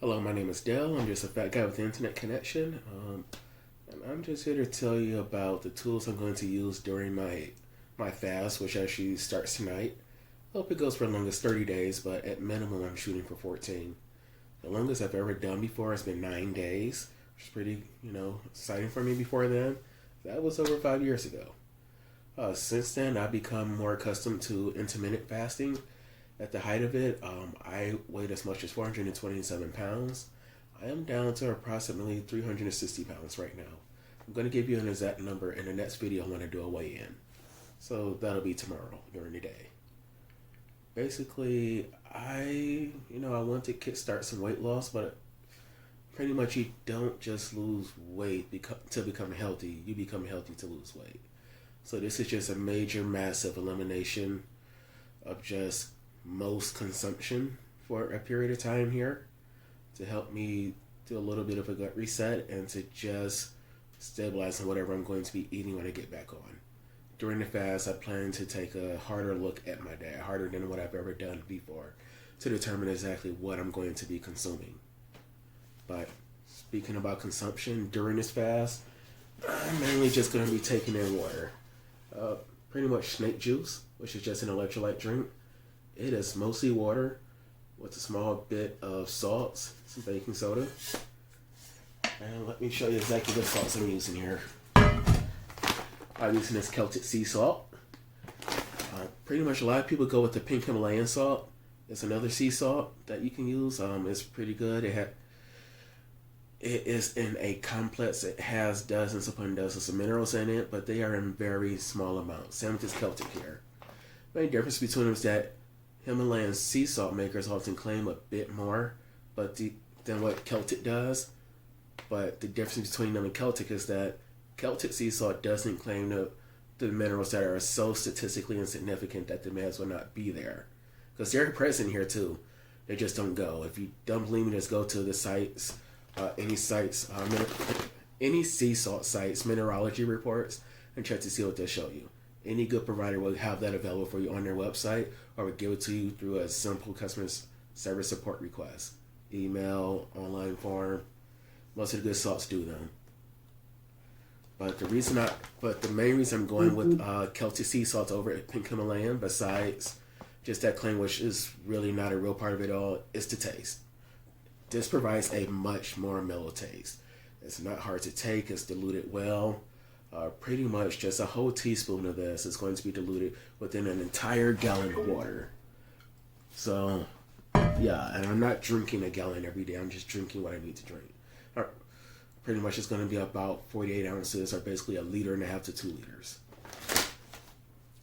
Hello, my name is Dell. I'm just a fat guy with the internet connection. And I'm just here to tell you about the tools I'm going to use during my fast, which actually starts tonight. I hope it goes for as long as 30 days, but at minimum, I'm shooting for 14. The longest I've ever done before has been 9 days, which is pretty, exciting for me before then. That was over 5 years ago. Since then, I've become more accustomed to intermittent fasting. At the height of it, I weighed as much as 427 pounds. I am down to approximately 360 pounds right now. I'm going to give you an exact number in the next video when I do a weigh-in. So that'll be tomorrow during the day. Basically, I want to kickstart some weight loss, but pretty much you don't just lose weight to become healthy. You become healthy to lose weight. So this is just a major, massive elimination of just most consumption for a period of time here to help me do a little bit of a gut reset and to just stabilize on whatever I'm going to be eating when I get back on. During the fast, I plan to take a harder look at my diet, harder than what I've ever done before, to determine exactly what I'm going to be consuming. But speaking about consumption during this fast, I'm mainly just going to be taking in water. Pretty much snake juice, which is just an electrolyte drink. It is mostly water with a small bit of salts, some baking soda. And let me show you exactly what salts I'm using here. I'm using this Celtic sea salt. Pretty much a lot of people go with the pink Himalayan salt. It's another sea salt that you can use. It's pretty good. It is in a complex. It has dozens upon dozens of minerals in it, but they are in very small amounts. Same with this Celtic here. The main difference between them is that Himalayan sea salt makers often claim a bit more than what Celtic does. But the difference between them and Celtic is that Celtic sea salt doesn't claim the minerals that are so statistically insignificant that they may as well not be there. Because they're present here too. They just don't go. If you don't believe me, just go to the sites, any sea salt sites, mineralogy reports, and check to see what they'll show you. Any good provider will have that available for you on their website or will give it to you through a simple customer service support request. Email, online form. Most of the good salts do them. But the main reason I'm going with Celtic sea salt over at Pink Himalayan, besides just that claim, which is really not a real part of it all, is the taste. This provides a much more mellow taste. It's not hard to take. It's diluted well. Pretty much just a whole teaspoon of this is going to be diluted within an entire gallon of water. So, yeah, and I'm not drinking a gallon every day. I'm just drinking what I need to drink. Pretty much it's going to be about 48 ounces, or basically 1.5 liters to 2 liters.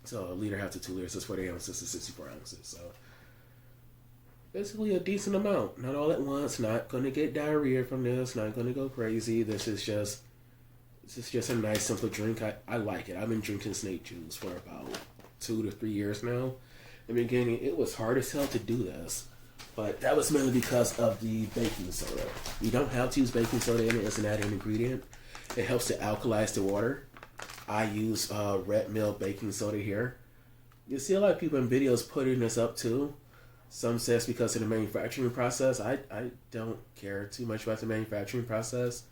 So 1.5 to 2 liters is 48 ounces to 64 ounces. So basically a decent amount. Not all at once. Not going to get diarrhea from this. Not going to go crazy. This is just a nice, simple drink. I like it. I've been drinking snake juice for about 2 to 3 years now. In the beginning, it was hard as hell to do this. But that was mainly because of the baking soda. You don't have to use baking soda in it as an added ingredient. It helps to alkalize the water. I use red mill baking soda here. You see a lot of people in videos putting this up too. Some say it's because of the manufacturing process. I don't care too much about the manufacturing process.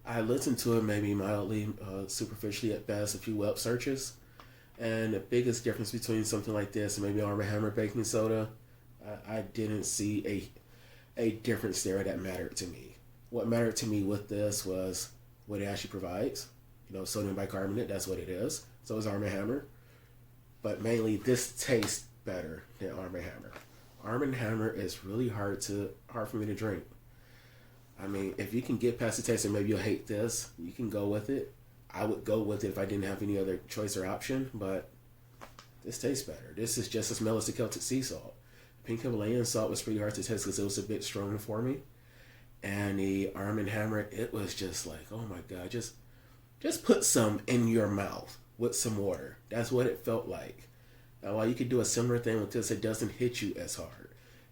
I listened to it maybe mildly, superficially at best, a few web searches. And the biggest difference between something like this and maybe Arm & Hammer baking soda, I didn't see a difference there that mattered to me. What mattered to me with this was what it actually provides. Sodium bicarbonate, that's what it is. So is Arm & Hammer. But mainly, this tastes better than Arm & Hammer. Arm & Hammer is really hard for me to drink. I mean, if you can get past the taste and maybe you'll hate this, you can go with it. I would go with it if I didn't have any other choice or option, but this tastes better. This is just as mellow as the Celtic sea salt. Pink Himalayan salt was pretty hard to taste because it was a bit strong for me. And the Arm & Hammer, it was just like, oh my God, just put some in your mouth with some water. That's what it felt like. Now, while you could do a similar thing with this, it doesn't hit you as hard.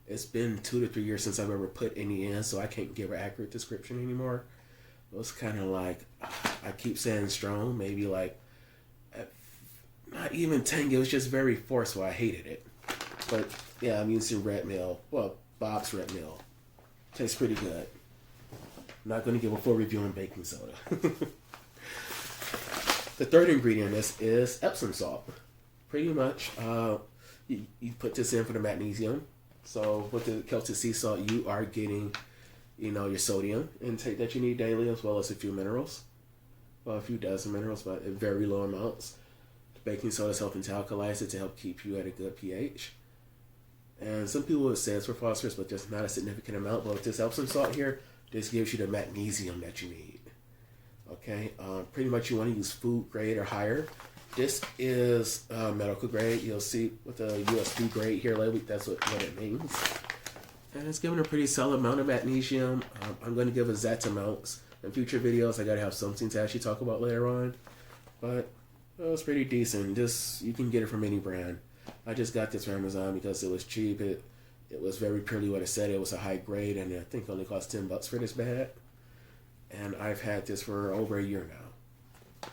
It's been 2 to 3 years since I've ever put any in, so I can't give an accurate description anymore. It was kind of like, I keep saying strong, maybe like, not even tangy, it was just very forceful. I hated it. But yeah, I'm using red mill. Well, Bob's red mill. Tastes pretty good. I'm not going to give a full review on baking soda. The third ingredient is Epsom salt. Pretty much, you put this in for the magnesium. So with the Celtic sea salt, you are getting, your sodium intake that you need daily, as well as a few minerals. Well, a few dozen minerals, but in very low amounts. The baking soda is helping to alkalize it to help keep you at a good pH. And some people would say it's for phosphorus, but just not a significant amount. But with this Epsom salt here, this gives you the magnesium that you need. Okay, pretty much you want to use food grade or higher. This is medical grade. You'll see with the USB grade here labeled, that's what it means. And it's giving a pretty solid amount of magnesium. I'm going to give exact amounts in future videos. I got to have something to actually talk about later on. But it's pretty decent. You can get it from any brand. I just got this from Amazon because it was cheap. It was very purely what it said. It was a high grade, and I think it only cost $10 for this bag. And I've had this for over a year now.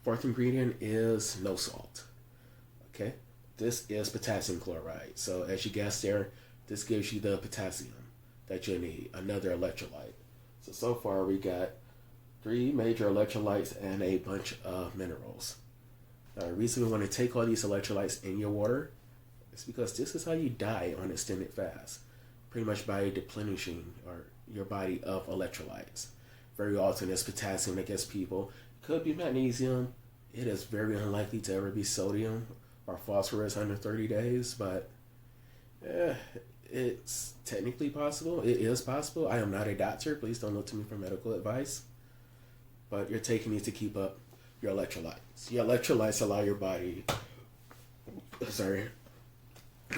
Fourth ingredient is no salt. Okay, this is potassium chloride. So as you guessed there, this gives you the potassium that you need, another electrolyte. So far we got 3 major electrolytes and a bunch of minerals. Now, the reason we want to take all these electrolytes in your water is because this is how you die on extended fast. Pretty much by deplenishing your body of electrolytes. Very often it's potassium that gets people. Could be magnesium. It is very unlikely to ever be sodium or phosphorus under 30 days, but it's technically possible. It is possible. I am not a doctor. Please don't look to me for medical advice. But you're taking these to keep up your electrolytes. Your electrolytes allow your body... Your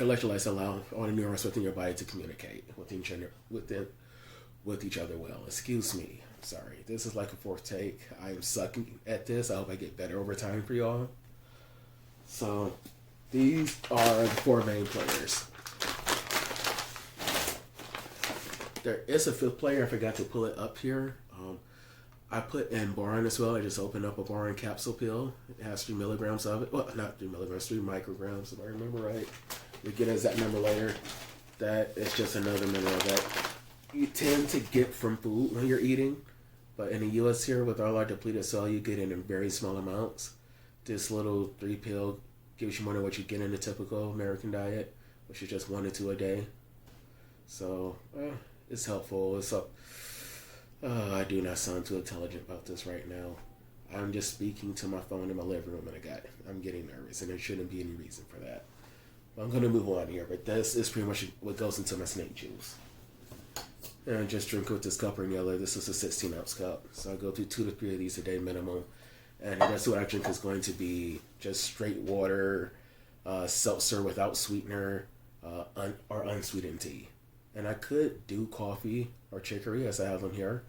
electrolytes allow all the neurons within your body to communicate with each other well. Excuse me. Sorry. This is like a fourth take. I am sucking at this. I hope I get better over time for y'all. So, these are the 4 main players. There is a 5th player. I forgot to pull it up here. I put in boron as well. I just opened up a boron capsule pill. It has 3 milligrams of it. Well, not 3 milligrams, 3 micrograms, if I remember right. We get an exact number later. That is just another mineral that you tend to get from food when you're eating. But in the U.S. here, with all our depleted cell, you get it in very small amounts. This little 3 pill gives you more than what you get in the typical American diet, which is just 1 to 2 a day. So, it's helpful. I do not sound too intelligent about this right now. I'm just speaking to my phone in my living room, and I'm getting nervous, and there shouldn't be any reason for that. But I'm going to move on here, but this is pretty much what goes into my snake juice. And I just drink with this cup or another. This is a 16-ounce cup, so I go through 2 to 3 of these a day minimum. And the rest of what I drink is going to be just straight water, seltzer without sweetener, or unsweetened tea. And I could do coffee or chicory, as I have them here,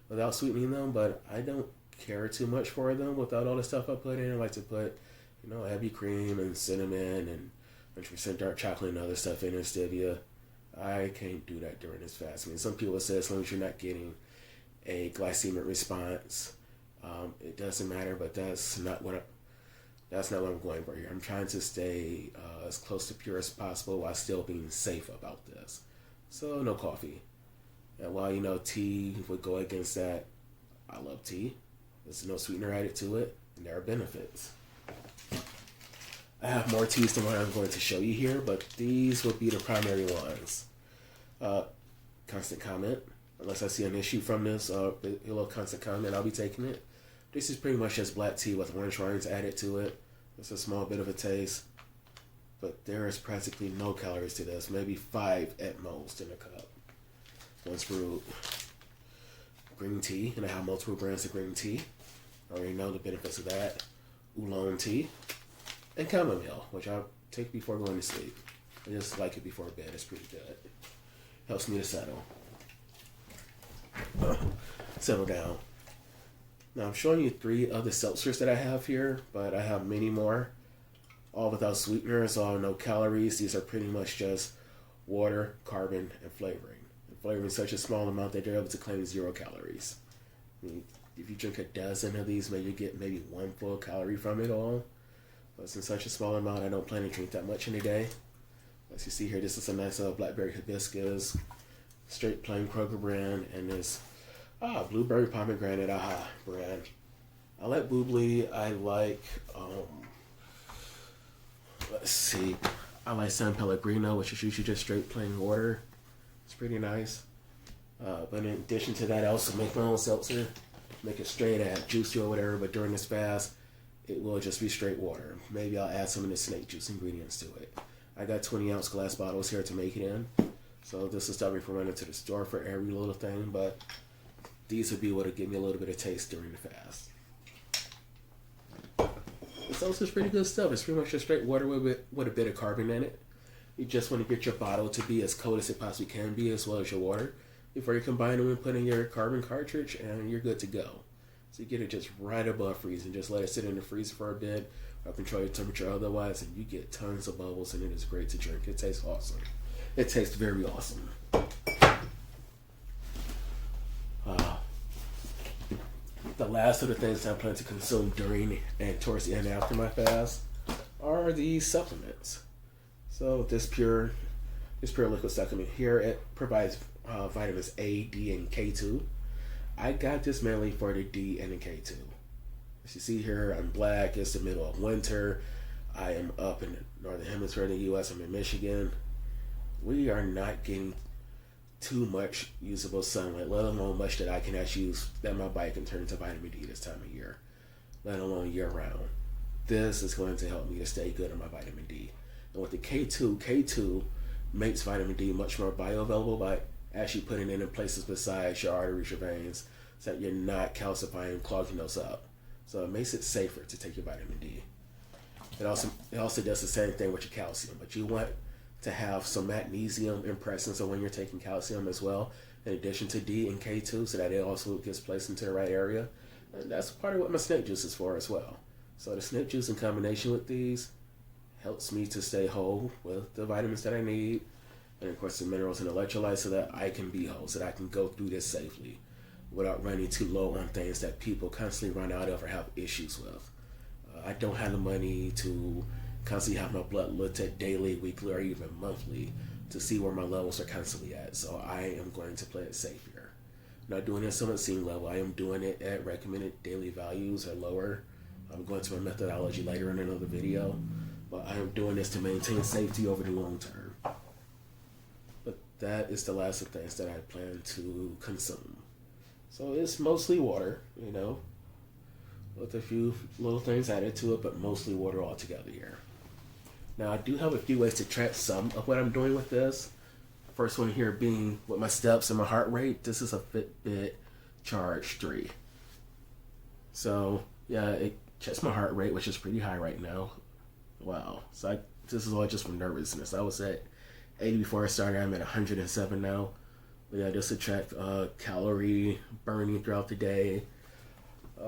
without sweetening them, but I don't care too much for them without all the stuff I put in. I like to put, heavy cream and cinnamon and 100% dark chocolate and other stuff in, and stevia. I can't do that during this fast. I mean, some people say as long as you're not getting a glycemic response, it doesn't matter, but that's not what I'm going for here. I'm trying to stay as close to pure as possible while still being safe about this. So, no coffee. And while, tea would go against that, I love tea. There's no sweetener added to it, and there are benefits. I have more teas than what I'm going to show you here, but these would be the primary ones. Constant comment. Unless I see an issue from this, constant comment, I'll be taking it. This is pretty much just black tea with orange rinds added to it. It's a small bit of a taste. But there is practically no calories to this. Maybe 5 at most in a cup. Once brewed. Green tea, and I have multiple brands of green tea. I already know the benefits of that. Oolong tea. And chamomile, which I take before going to sleep. I just like it before bed. It's pretty good. Helps me to settle down. Now I'm showing you 3 other seltzers that I have here, but I have many more. All without sweeteners, all no calories. These are pretty much just water, carbon, and flavoring. And flavoring such a small amount that they're able to claim 0 calories. I mean, if you drink a dozen of these, maybe you get maybe 1 full calorie from it all. But it's in such a small amount, I don't plan to drink that much in a day. As you see here, this is a nice blackberry hibiscus, straight plain Kroger brand, and this blueberry pomegranate brand. I like Boobly. I like let's see, I like San Pellegrino, which is usually just straight plain water. It's pretty nice. But in addition to that, I also make my own seltzer. Make it straight, add juicy or whatever, but during this fast, it will just be straight water. Maybe I'll add some of the snake juice ingredients to it. I got 20-ounce glass bottles here to make it in. So this will stop me from running to the store for every little thing, but these would be what would give me a little bit of taste during the fast. The seltzer is pretty good stuff. It's pretty much just straight water with a bit of carbon in it. You just want to get your bottle to be as cold as it possibly can be, as well as your water, before you combine them and put in your carbon cartridge, and you're good to go. So you get it just right above freezing. Just let it sit in the freezer for a bit, or control your temperature otherwise, and you get tons of bubbles, and it is great to drink. It tastes awesome. It tastes very awesome. The last of the things I plan to consume during and towards the end after my fast are these supplements. So this pure liquid supplement here, it provides vitamins A, D, and K2. I got this mainly for the D and the K2. As you see here, I'm black. It's the middle of winter. I am up in the northern hemisphere of the U.S. I'm in Michigan. We are not getting too much usable sunlight, let alone much that I can actually use, that my body can turn into vitamin D this time of year, let alone year round. This is going to help me to stay good on my vitamin D. And with the K2 makes vitamin D much more bioavailable by actually putting it in places besides your arteries, your veins, so that you're not calcifying and clogging those up. So it makes it safer to take your vitamin D. It also does the same thing with your calcium, but you want to have some magnesium in presence of when you're taking calcium as well, in addition to D and K2, so that it also gets placed into the right area. And that's part of what my snake juice is for as well. So the snake juice in combination with these helps me to stay whole with the vitamins that I need, and of course the minerals and electrolytes, so that I can be whole, so that I can go through this safely without running too low on things that people constantly run out of or have issues with. I don't have the money to constantly have my blood looked at daily, weekly, or even monthly to see where my levels are constantly at. So I am going to play it safe here. I'm not doing this on a scene level. I am doing it at recommended daily values or lower. I'm going to my methodology later in another video, but I am doing this to maintain safety over the long term. But that is the last of things that I plan to consume. So it's mostly water, with a few little things added to it, but mostly water altogether here. Now, I do have a few ways to track some of what I'm doing with this. First one here being with my steps and my heart rate. This is a Fitbit Charge 3. So, yeah, it checks my heart rate, which is pretty high right now. Wow. So this is all just from nervousness. I was at 80 before I started. I'm at 107 now. But yeah, just to track calorie burning throughout the day.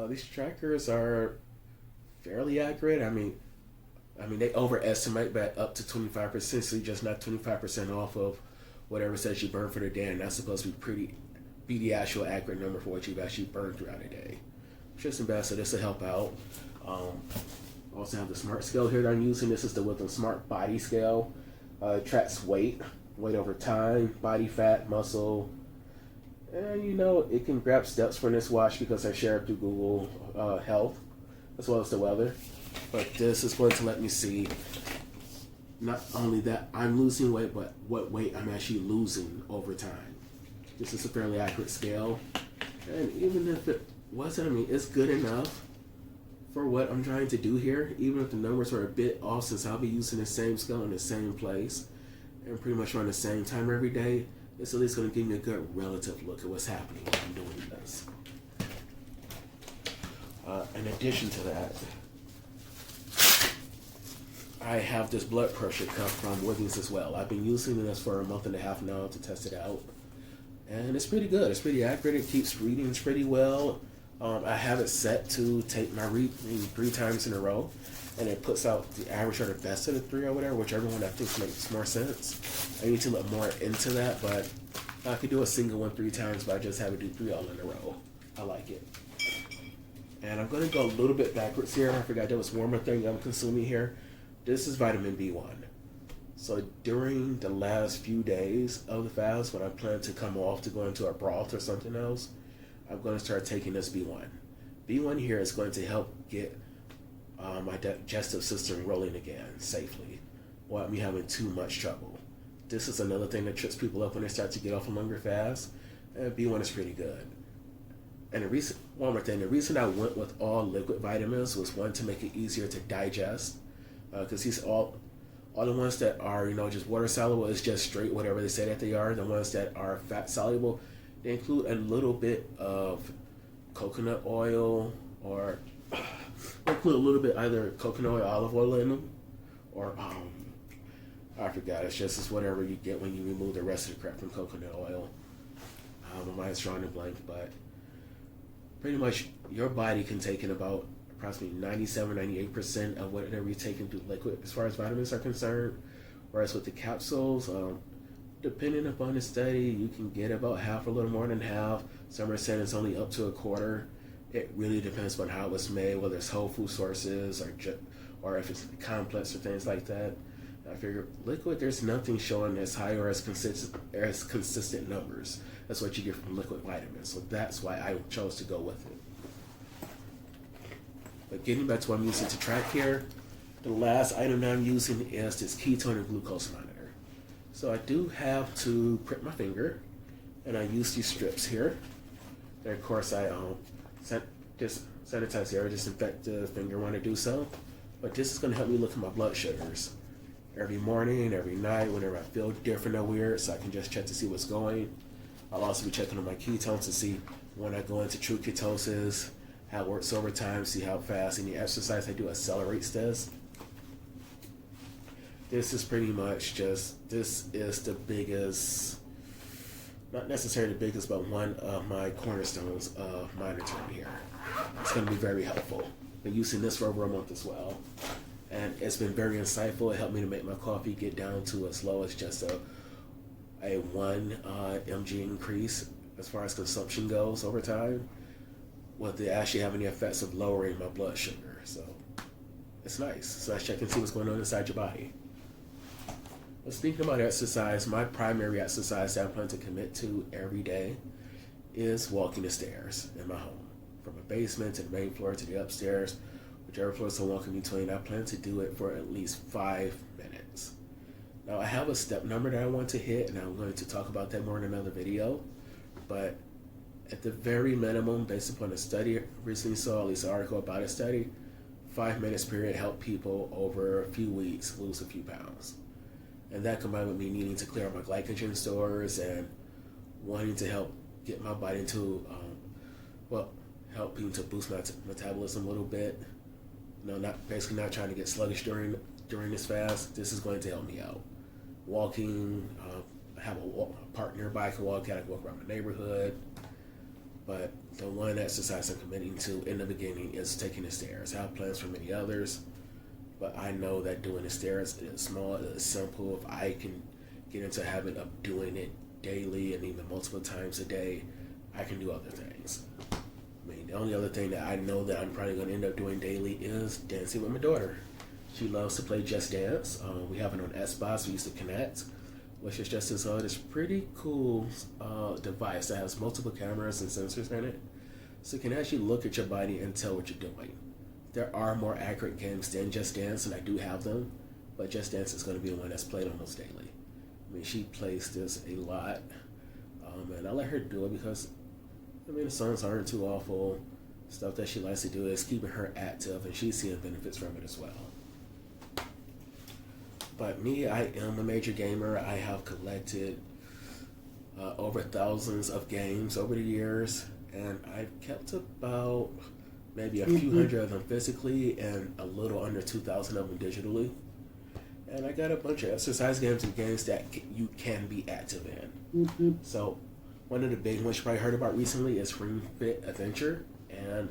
These trackers are fairly accurate. I mean, they overestimate by up to 25%, so you just knock 25% off of whatever says you burn for the day, and that's supposed to be the actual accurate number for what you've actually burned throughout the day. Which isn't bad, so this will help out. Also have the smart scale here that I'm using. This is the Witham Smart Body Scale. It tracks weight over time, body fat, muscle, and it can grab steps from this watch because I share it through Google Health, as well as the weather. But this is going to let me see not only that I'm losing weight, but what weight I'm actually losing over time. This is a fairly accurate scale. And even if it wasn't, it's good enough for what I'm trying to do here. Even if the numbers are a bit off, since I'll be using the same scale in the same place and pretty much around the same time every day, it's at least going to give me a good relative look at what's happening when I'm doing this. In addition to that, I have this blood pressure cuff from Withings as well. I've been using this for a month and a half now to test it out. And it's pretty good. It's pretty accurate. It keeps readings pretty well. I have it set to take my reading 3 times in a row. And it puts out the average or the best of the 3 or whatever, whichever one I think makes more sense. I need to look more into that, but I could do a single one 3 times, but I just have it do 3 all in a row. I like it. And I'm going to go a little bit backwards here. I forgot there was one more thing I'm consuming here. This is vitamin B1. So during the last few days of the fast, when I plan to come off to go into a broth or something else, I'm going to start taking this B1. B1 here is going to help get my digestive system rolling again safely without me having too much trouble. This is another thing that trips people up when they start to get off a longer fast. And B1 is pretty good. And one more thing, the reason I went with all liquid vitamins was one, to make it easier to digest, because these all the ones that are just water soluble is just straight whatever they say that they are. The ones that are fat soluble, they include a little bit of coconut oil, or include a little bit either coconut oil, olive oil in them, or I forgot. It's whatever you get when you remove the rest of the crap from coconut oil. My mind's drawing a blank, but pretty much your body can take in about approximately 97-98% of whatever you take into liquid as far as vitamins are concerned. Whereas with the capsules, depending upon the study, you can get about half, a little more than half. Some are saying it's only up to a quarter. It really depends on how it was made, whether it's whole food sources or if it's complex or things like that. I figure liquid, there's nothing showing as high or as consistent numbers. That's what you get from liquid vitamins. So that's why I chose to go with it. But getting back to what I'm using to track here, the last item that I'm using is this ketone and glucose monitor. So I do have to prick my finger, and I use these strips here. And of course I just sanitize the area, disinfect the finger when I do so. But this is going to help me look at my blood sugars every morning, every night, whenever I feel different or weird, so I can just check to see what's going. I'll also be checking on my ketones to see when I go into true ketosis, how it works over time, see how fast any exercise I do accelerates this. This is pretty much this is the biggest, not necessarily the biggest, but one of my cornerstones of monitoring here. It's going to be very helpful. Been using this for over a month as well. And it's been very insightful. It helped me to make my coffee get down to as low as just a 1 mg increase as far as consumption goes over time, with it actually having the effects of lowering my blood sugar. So it's nice. So I check and see what's going on inside your body. But speaking about exercise, my primary exercise that I plan to commit to every day is walking the stairs in my home. From the basement to the main floor to the upstairs, whichever floor is I walk in between, I plan to do it for at least 5 minutes. Now I have a step number that I want to hit, and I'm going to talk about that more in another video. But at the very minimum, based upon a study I recently saw, at least an article about a study, 5 minutes period helped people over a few weeks lose a few pounds. And that combined with me needing to clear out my glycogen stores and wanting to help get my body into, helping to boost my metabolism a little bit. Not trying to get sluggish during this fast. This is going to help me out. Walking, I have a partner nearby I can walk around the neighborhood. But the one exercise I'm committing to in the beginning is taking the stairs. I have plans for many others, but I know that doing the stairs is small, it's simple. If I can get into a habit of doing it daily and even multiple times a day, I can do other things. The only other thing that I know that I'm probably going to end up doing daily is dancing with my daughter. She loves to play Just Dance. We have it on Xbox. We used to Connect, which is just this pretty cool device that has multiple cameras and sensors in it. So you can actually look at your body and tell what you're doing. There are more accurate games than Just Dance, and I do have them, but Just Dance is going to be the one that's played almost daily. She plays this a lot, and I let her do it because the songs aren't too awful. Stuff that she likes to do is keeping her active, and she's seeing benefits from it as well. But me, I am a major gamer. I have collected over thousands of games over the years, and I've kept about maybe a few hundred of them physically and a little under 2,000 of them digitally. And I got a bunch of exercise games and games that you can be active in. So one of the big ones you probably heard about recently is Ring Fit Adventure, and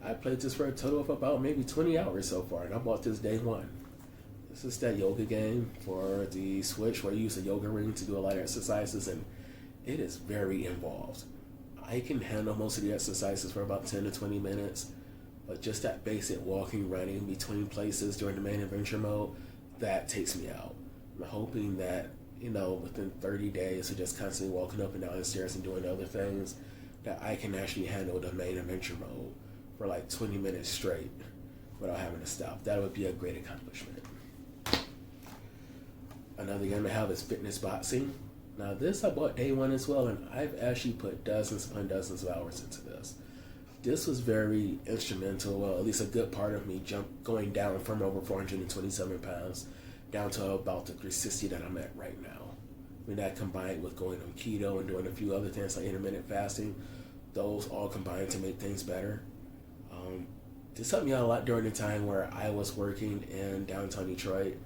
I played this for a total of about maybe 20 hours so far, and I bought this day one. This is that yoga game for the Switch where you use a yoga ring to do a lot of exercises, and it is very involved. I can handle most of the exercises for about 10 to 20 minutes, but just that basic walking, running between places during the main adventure mode, that takes me out. I'm hoping that, within 30 days of just constantly walking up and down the stairs and doing other things, that I can actually handle the main adventure mode for like 20 minutes straight without having to stop. That would be a great accomplishment. Another game I have is fitness boxing. Now this I bought day one as well, and I've actually put dozens upon dozens of hours into this. This was very instrumental, well, at least a good part of me going down from over 427 pounds down to about the 360 that I'm at right now. I mean, that combined with going on keto and doing a few other things like intermittent fasting, those all combined to make things better. This helped me out a lot during the time where I was working in downtown Detroit,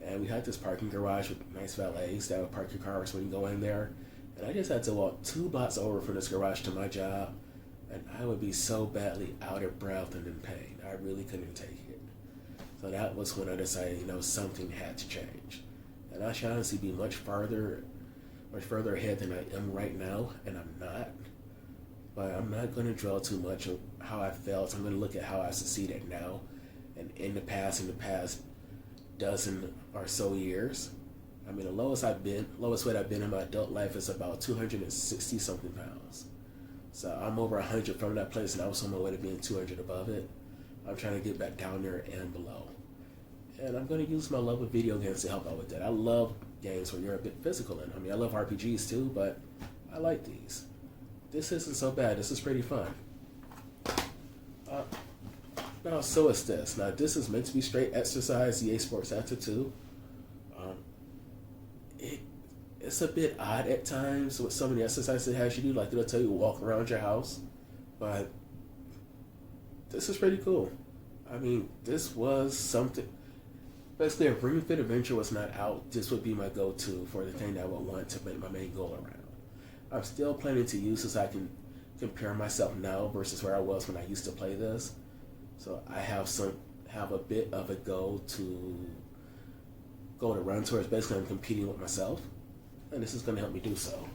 and we had this parking garage with nice valets that would park your cars when you go in there. And I just had to walk 2 blocks over from this garage to my job, and I would be so badly out of breath and in pain. I really couldn't take it. So that was when I decided, something had to change. And I should honestly be much further ahead than I am right now, and I'm not. But I'm not going to dwell too much on how I felt. I'm going to look at how I succeeded now and in the past dozen or so years. I mean, the lowest weight I've been in my adult life is about 260 something pounds. So I'm over 100 from that place, and I was on my way to being 200 above it. I'm trying to get back down there and below. And I'm going to use my love of video games to help out with that. I love games where you're a bit physical in. I mean, I love RPGs too, but I like these. This isn't so bad. This is pretty fun. Now, so is this. Now, this is meant to be straight exercise, EA Sports Active 2. It's a bit odd at times with some of the exercises it has you do. Like, it'll tell you to walk around your house. But this is pretty cool. I mean, this was something. Basically, if Ring Fit Adventure was not out, this would be my go-to for the thing that I would want to make my main goal around. I'm still planning to use this so I can compare myself now versus where I was when I used to play this. So I have a bit of a goal to run towards. Basically, I'm competing with myself, and this is going to help me do so.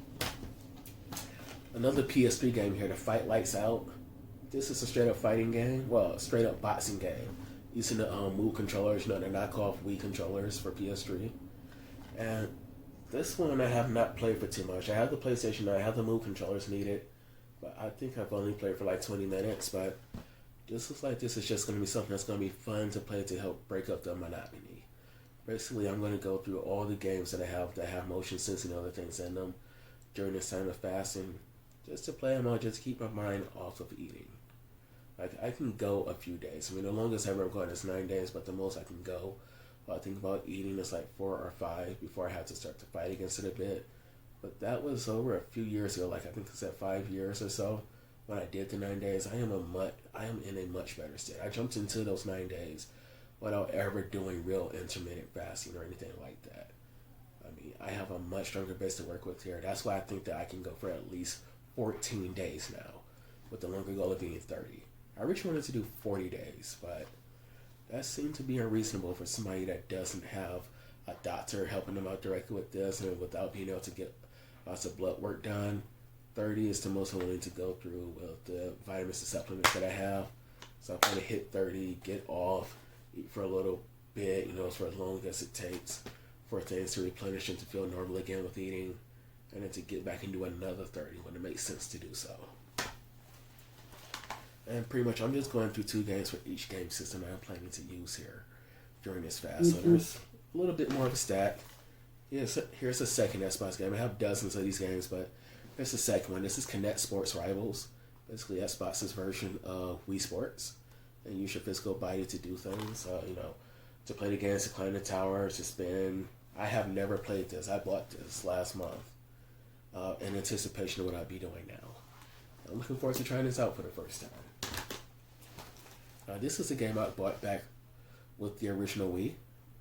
Another PS3 game here, The Fight Lights Out. This is a straight up fighting game. Well, a straight up boxing game. Using the Move controllers, the knockoff Wii controllers for PS3. And this one I have not played for too much. I have the PlayStation, I have the Move controllers needed, but I think I've only played for like 20 minutes. But this looks like this is just going to be something that's going to be fun to play to help break up the monotony. Basically, I'm going to go through all the games that have motion sensing and other things in them during this time of fasting, just to play them out, just to keep my mind off of eating. Like, I can go a few days. I mean, the longest I've ever gone is 9 days, but the most I can go while I think about eating is like 4 or 5 before I have to start to fight against it a bit. But that was over a few years ago, like I think it's at 5 years or so. When I did the 9 days, I am in a much better state. I jumped into those 9 days without ever doing real intermittent fasting or anything like that. I mean, I have a much stronger base to work with here. That's why I think that I can go for at least 14 days now, with the longer goal of being 30. I originally wanted to do 40 days, but that seemed to be unreasonable for somebody that doesn't have a doctor helping them out directly with this and without being able to get lots of blood work done. 30 is the most I'm willing to go through with the vitamins and supplements that I have. So I'm going to hit 30, get off, eat for a little bit, for as long as it takes for things to replenish and to feel normal again with eating, and then to get back and do another 30 when it makes sense to do so. And pretty much I'm just going through 2 games for each game system I'm planning to use here during this fast. So there's a little bit more of a stack. Here's a second Xbox game. I have dozens of these games, but here's the second one. This is Kinect Sports Rivals. Basically Xbox's version of Wii Sports. And use your physical body to do things. To play the games, to climb the tower, to spin. I have never played this. I bought this last month in anticipation of what I'll be doing now. I'm looking forward to trying this out for the first time. This is a game I bought back with the original Wii.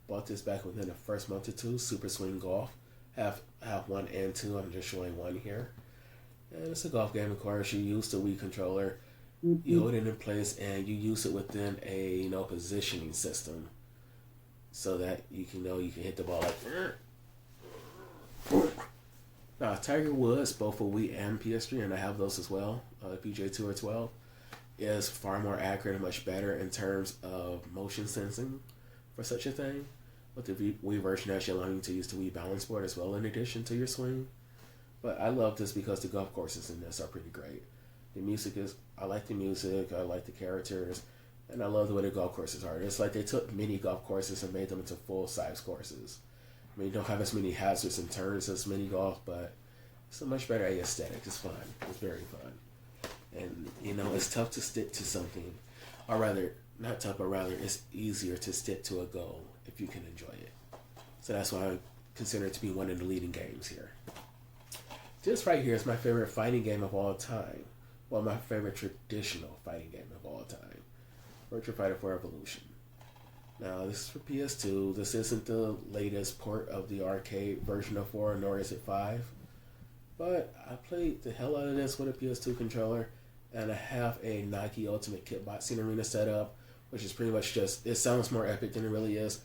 Bought this back within the first month or two. Super Swing Golf. Have 1 and 2. I'm just showing 1 here. And it's a golf game, of course. You use the Wii controller. You hold it in place and you use it within a positioning system, so that you can hit the ball like. Now, Tiger Woods, both for Wii and PS3, and I have those as well. PGA Tour 12 is far more accurate and much better in terms of motion sensing for such a thing. But the Wii version actually allows you to use the Wii balance board as well in addition to your swing. But I love this because the golf courses in this are pretty great. The music is, I like the music, I like the characters, and I love the way the golf courses are. It's like they took mini golf courses and made them into full-size courses. I mean, you don't have as many hazards and turns as mini golf, but it's a much better aesthetic. It's fun. It's very fun. And, you know, it's tough to stick to something. Or rather, not tough, but rather it's easier to stick to a goal if you can enjoy it. So that's why I consider it to be one of the leading games here. This right here is my favorite fighting game of all time. Well, my favorite traditional fighting game of all time. Virtua Fighter 4 Evolution. Now, this is for PS2. This isn't the latest port of the arcade version of 4, nor is it 5. But I played the hell out of this with a PS2 controller, and I have a Nike Ultimate Kickboxing Arena set up, which is pretty much just, it sounds more epic than it really is.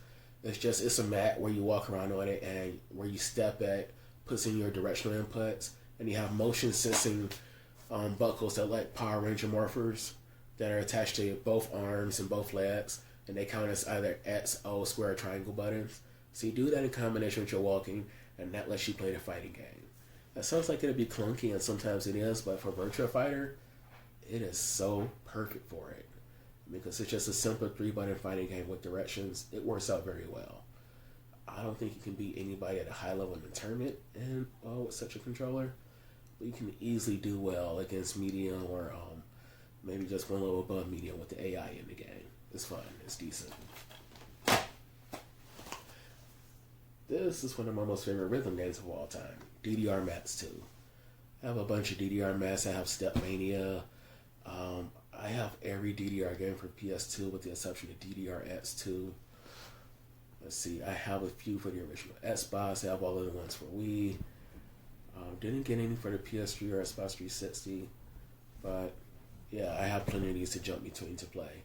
It's a mat where you walk around on it, and where you step at puts in your directional inputs, and you have motion sensing buckles that like Power Ranger morphers that are attached to both arms and both legs, and they count as either X, O, square, or triangle buttons. So you do that in combination with your walking, and that lets you play the fighting game. That sounds like it'll be clunky, and sometimes it is, but for Virtua Fighter, it is so perfect for it. Because it's just a simple 3-button fighting game with directions. It works out very well. I don't think you can beat anybody at a high level in the tournament and with such a controller. But you can easily do well against medium or maybe just one level above medium with the AI in the game. It's fun. It's decent. This is one of my most favorite rhythm games of all time. DDR Mats 2. I have a bunch of DDR Mats. I have Step Mania. I have every DDR game for PS2 with the exception of DDR-X2. Let's see, I have a few for the original Xbox. I have all of the ones for Wii. Didn't get any for the PS3 or Xbox 360. But yeah, I have plenty of these to jump between to play.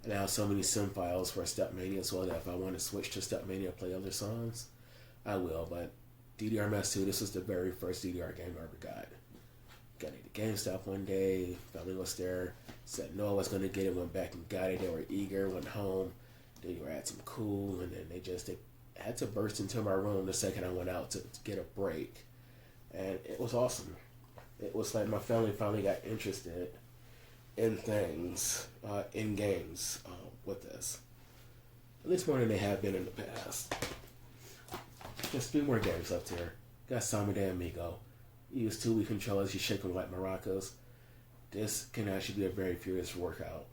And I have so many sim files for Step Mania as well that if I want to switch to Step Mania and play other songs, I will. But DDR Mass 2, this was the very first DDR game I ever got. Got it at GameStop one day, family was there, said no I was going to get it, went back and got it, they were eager, went home, they were acting cool, and then they had to burst into my room the second I went out to get a break. And it was awesome. It was like my family finally got interested in things, in games with this. At least more than they have been in the past. Just 3 more games up there. Got Samba de Amigo. You use 2 Wii controllers, you shake them like maracas. This can actually be a very furious workout.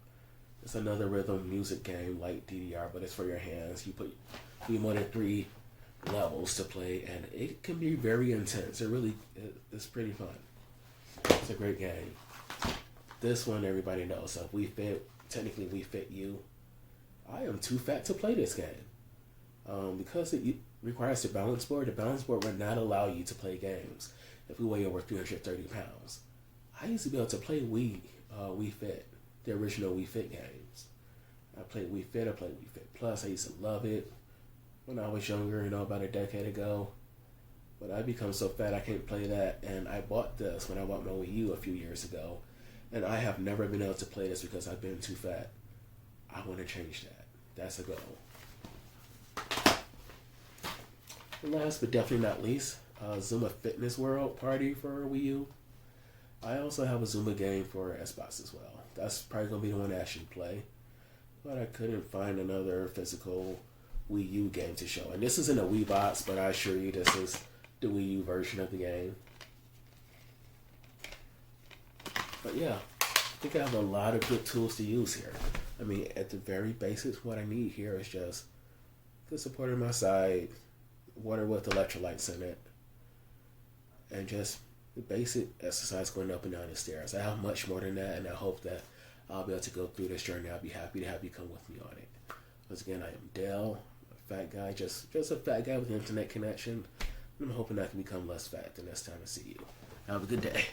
It's another rhythm music game like DDR, but it's for your hands. You put more than 3 levels to play, and it can be very intense. It's pretty fun. It's a great game. This one everybody knows. So technically We Fit You. I am too fat to play this game. Because it requires the balance board would not allow you to play games if we weigh over 330 pounds. I used to be able to play Wii Fit, the original Wii Fit games. I played Wii Fit, I played Wii Fit Plus. I used to love it when I was younger, about a decade ago. But I become so fat I can't play that, and I bought this when I bought my Wii U a few years ago, and I have never been able to play this because I've been too fat. I want to change that. That's a goal. And last but definitely not least, Zumba Fitness World Party for Wii U. I also have a Zumba game for Xbox as well. That's probably going to be the one I actually play. But I couldn't find another physical Wii U game to show. And this isn't a Wii box, but I assure you this is the Wii U version of the game. But yeah, I think I have a lot of good tools to use here. I mean, at the very basics, what I need here is just good support on my side, water with electrolytes in it, and just the basic exercise going up and down the stairs. I have much more than that, and I hope that I'll be able to go through this journey. I'll be happy to have you come with me on it. Once again, I am Dale, a fat guy, just a fat guy with an internet connection. I'm hoping I can become less fat the next time I see you. Have a good day.